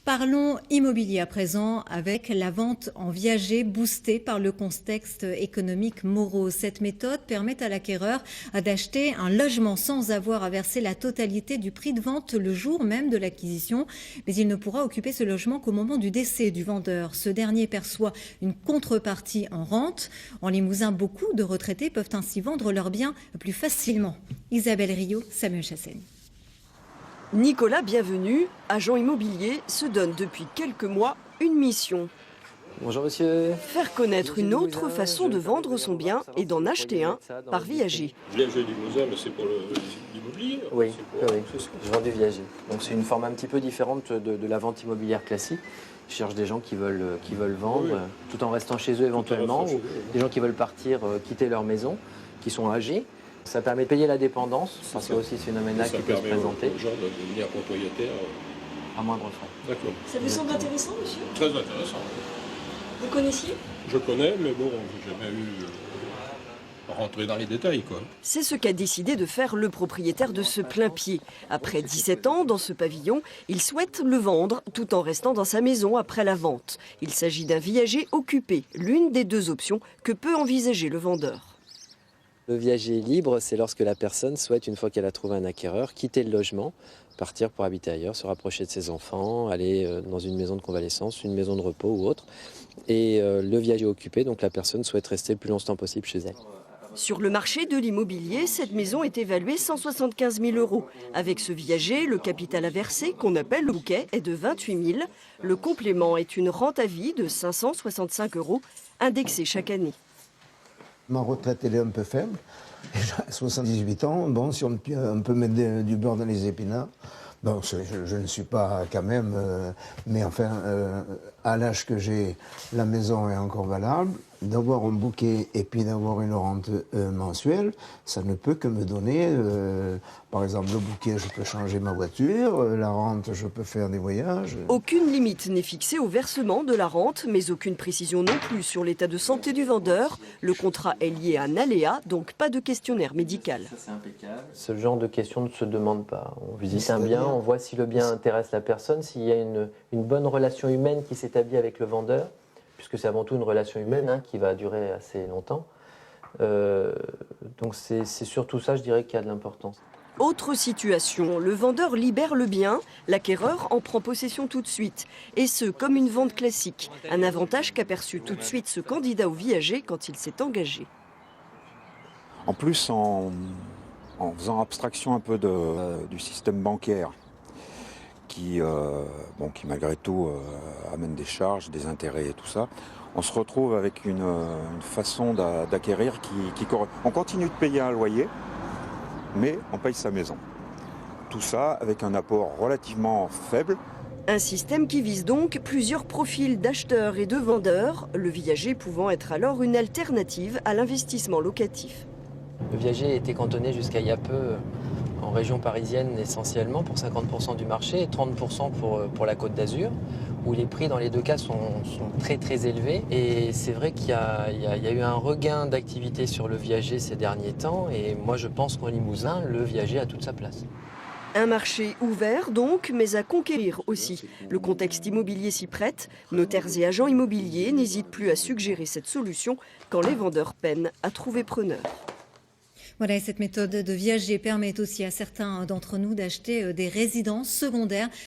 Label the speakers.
Speaker 1: Parlons immobilier à présent avec la vente en viager boostée par le contexte économique morose. Cette méthode permet à l'acquéreur d'acheter un logement sans avoir à verser la totalité du prix de vente le jour même de l'acquisition. Mais il ne pourra occuper ce logement qu'au moment du décès du vendeur. Ce dernier perçoit une contrepartie en rente. En Limousin, beaucoup de retraités peuvent ainsi vendre leurs biens plus facilement. Isabelle Rio, Samuel Chassaigne.
Speaker 2: Nicolas Bienvenu, agent immobilier, se donne depuis quelques mois une mission.
Speaker 3: Bonjour monsieur.
Speaker 2: Faire connaître une autre façon de vendre son bien et d'en acheter un par viager.
Speaker 4: Viager Limousin, mais c'est pour l'immobilier.
Speaker 3: Oui, je vends du viager. Donc c'est une forme un petit peu différente de la vente immobilière classique. Je cherche des gens qui veulent vendre tout en restant chez eux éventuellement, ou des gens qui veulent partir, quitter leur maison, qui sont âgés. Ça permet de payer la dépendance, parce qu'il y a aussi ce phénomène-là qui peut se présenter.
Speaker 4: Aux gens de devenir propriétaires.
Speaker 3: À moindre frais.
Speaker 4: D'accord.
Speaker 5: Ça vous semble intéressant, monsieur?
Speaker 4: Très intéressant.
Speaker 5: Vous connaissiez?
Speaker 4: Je connais, mais bon, j'ai jamais eu rentrer dans les détails, quoi.
Speaker 2: C'est ce qu'a décidé de faire le propriétaire de ce Plain-Pied. Après 17 ans dans ce pavillon, il souhaite le vendre tout en restant dans sa maison après la vente. Il s'agit d'un viager occupé, l'une des deux options que peut envisager le vendeur.
Speaker 3: Le viager libre, c'est lorsque la personne souhaite, une fois qu'elle a trouvé un acquéreur, quitter le logement, partir pour habiter ailleurs, se rapprocher de ses enfants, aller dans une maison de convalescence, une maison de repos ou autre. Et le viager occupé, donc la personne souhaite rester le plus longtemps possible chez elle.
Speaker 2: Sur le marché de l'immobilier, cette maison est évaluée 175 000 €. Avec ce viager, le capital à verser, qu'on appelle le bouquet, est de 28 000. Le complément est une rente à vie de 565 €, indexée chaque année.
Speaker 6: Ma retraite, elle est un peu faible. J'ai 78 ans. Bon, si on peut mettre du beurre dans les épinards. Bon, je ne suis pas quand même... mais enfin, à l'âge que j'ai, la maison est encore valable. D'avoir un bouquet et puis d'avoir une rente mensuelle, ça ne peut que me donner... par exemple, le bouquet, je peux changer ma voiture. La rente, je peux faire des voyages.
Speaker 2: Aucune limite n'est fixée au versement de la rente, mais aucune précision non plus sur l'état de santé du vendeur. Le contrat est lié à un aléa, donc pas de questionnaire médical.
Speaker 3: Ça, c'est impeccable. Ce genre de questions ne se demande pas. On visite un bien, on voit si le bien intéresse la personne, s'il y a une bonne relation humaine qui s'établit avec le vendeur, puisque c'est avant tout une relation humaine qui va durer assez longtemps. Donc c'est surtout ça, je dirais, qui a de l'importance.
Speaker 2: Autre situation, le vendeur libère le bien, l'acquéreur en prend possession tout de suite. Et ce, comme une vente classique. Un avantage qu'a perçu tout de suite ce candidat au viager quand il s'est engagé.
Speaker 7: En plus, en faisant abstraction un peu du système bancaire, qui malgré tout amène des charges, des intérêts et tout ça, on se retrouve avec une façon d'acquérir qui correspond. On continue de payer un loyer, mais on paye sa maison. Tout ça avec un apport relativement faible.
Speaker 2: Un système qui vise donc plusieurs profils d'acheteurs et de vendeurs, le viager pouvant être alors une alternative à l'investissement locatif.
Speaker 3: Le viager était cantonné jusqu'à il y a peu en région parisienne essentiellement pour 50% du marché et 30% pour la Côte d'Azur, où les prix dans les deux cas sont très très élevés. Et c'est vrai qu'il y a eu un regain d'activité sur le viager ces derniers temps, et moi je pense qu'en Limousin, le viager a toute sa place.
Speaker 2: Un marché ouvert donc, mais à conquérir aussi. Le contexte immobilier s'y prête. Notaires et agents immobiliers n'hésitent plus à suggérer cette solution quand les vendeurs peinent à trouver preneur.
Speaker 1: Voilà, et cette méthode de viager permet aussi à certains d'entre nous d'acheter des résidences secondaires